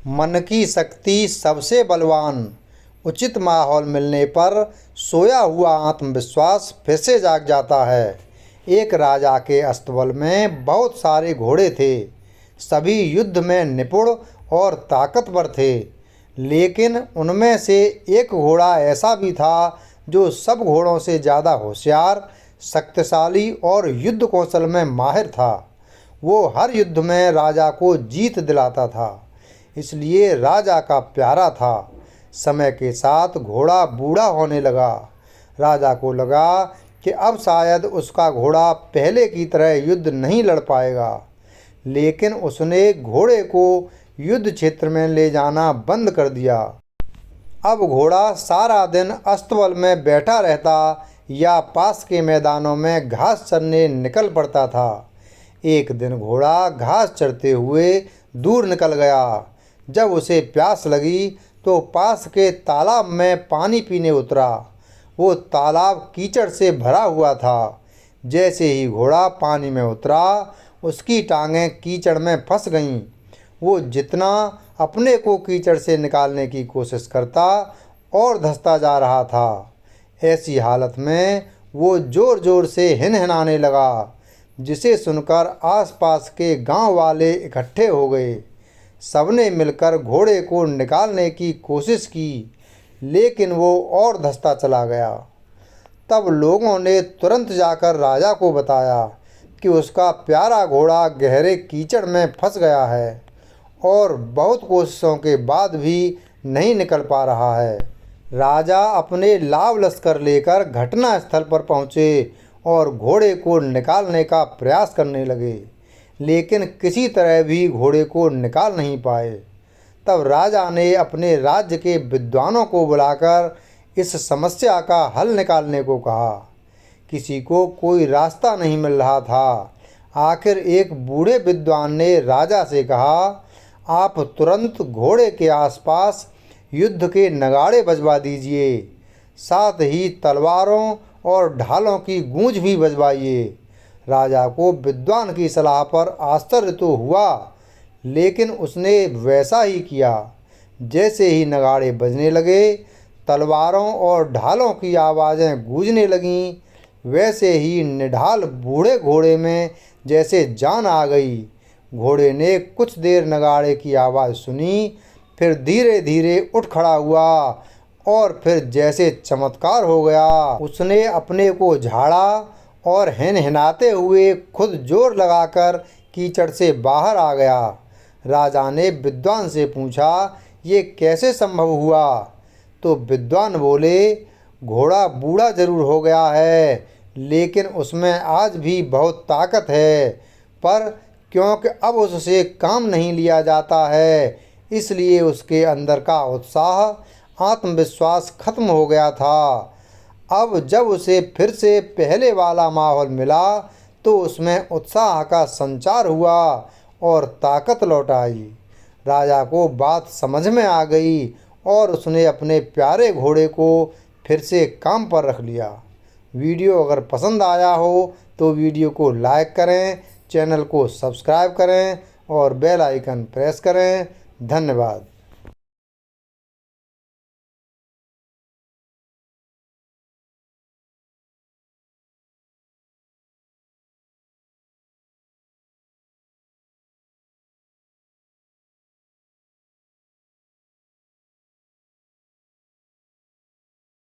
मन की शक्ति सबसे बलवान। उचित माहौल मिलने पर सोया हुआ आत्मविश्वास फिर से जाग जाता है। एक राजा के अस्तबल में बहुत सारे घोड़े थे। सभी युद्ध में निपुण और ताकतवर थे, लेकिन उनमें से एक घोड़ा ऐसा भी था जो सब घोड़ों से ज़्यादा होशियार, शक्तिशाली और युद्ध कौशल में माहिर था। वो हर युद्ध में राजा को जीत दिलाता था, इसलिए राजा का प्यारा था। समय के साथ घोड़ा बूढ़ा होने लगा। राजा को लगा कि अब शायद उसका घोड़ा पहले की तरह युद्ध नहीं लड़ पाएगा, लेकिन उसने घोड़े को युद्ध क्षेत्र में ले जाना बंद कर दिया। अब घोड़ा सारा दिन अस्तबल में बैठा रहता या पास के मैदानों में घास चरने निकल पड़ता था। एक दिन घोड़ा घास चरते हुए दूर निकल गया। जब उसे प्यास लगी तो पास के तालाब में पानी पीने उतरा। वो तालाब कीचड़ से भरा हुआ था। जैसे ही घोड़ा पानी में उतरा, उसकी टांगें कीचड़ में फंस गईं। वो जितना अपने को कीचड़ से निकालने की कोशिश करता और धंसता जा रहा था। ऐसी हालत में वो ज़ोर ज़ोर से हिनहिनाने लगा, जिसे सुनकर आसपास के गांव वाले इकट्ठे हो गए। सबने मिलकर घोड़े को निकालने की कोशिश की, लेकिन वो और धंसता चला गया। तब लोगों ने तुरंत जाकर राजा को बताया कि उसका प्यारा घोड़ा गहरे कीचड़ में फंस गया है और बहुत कोशिशों के बाद भी नहीं निकल पा रहा है। राजा अपने लाव लश्कर लेकर घटना स्थल पर पहुँचे और घोड़े को निकालने का प्रयास करने लगे, लेकिन किसी तरह भी घोड़े को निकाल नहीं पाए। तब राजा ने अपने राज्य के विद्वानों को बुलाकर इस समस्या का हल निकालने को कहा। किसी को कोई रास्ता नहीं मिल रहा था। आखिर एक बूढ़े विद्वान ने राजा से कहा, आप तुरंत घोड़े के आसपास युद्ध के नगाड़े बजवा दीजिए, साथ ही तलवारों और ढालों की गूंज भी बजवाइए। राजा को विद्वान की सलाह पर आश्चर्य तो हुआ, लेकिन उसने वैसा ही किया। जैसे ही नगाड़े बजने लगे, तलवारों और ढालों की आवाज़ें गूंजने लगीं। वैसे ही निढाल बूढ़े घोड़े में जैसे जान आ गई। घोड़े ने कुछ देर नगाड़े की आवाज़ सुनी, फिर धीरे धीरे उठ खड़ा हुआ और फिर जैसे चमत्कार हो गया, उसने अपने को झाड़ा और हिनहिनाते हुए खुद जोर लगाकर कीचड़ से बाहर आ गया। राजा ने विद्वान से पूछा, ये कैसे संभव हुआ? तो विद्वान बोले, घोड़ा बूढ़ा जरूर हो गया है, लेकिन उसमें आज भी बहुत ताकत है, पर क्योंकि अब उससे काम नहीं लिया जाता है, इसलिए उसके अंदर का उत्साह, आत्मविश्वास खत्म हो गया था। अब जब उसे फिर से पहले वाला माहौल मिला तो उसमें उत्साह का संचार हुआ और ताकत लौट आई। राजा को बात समझ में आ गई और उसने अपने प्यारे घोड़े को फिर से काम पर रख लिया। वीडियो अगर पसंद आया हो तो वीडियो को लाइक करें, चैनल को सब्सक्राइब करें और बेल आइकन प्रेस करें। धन्यवाद।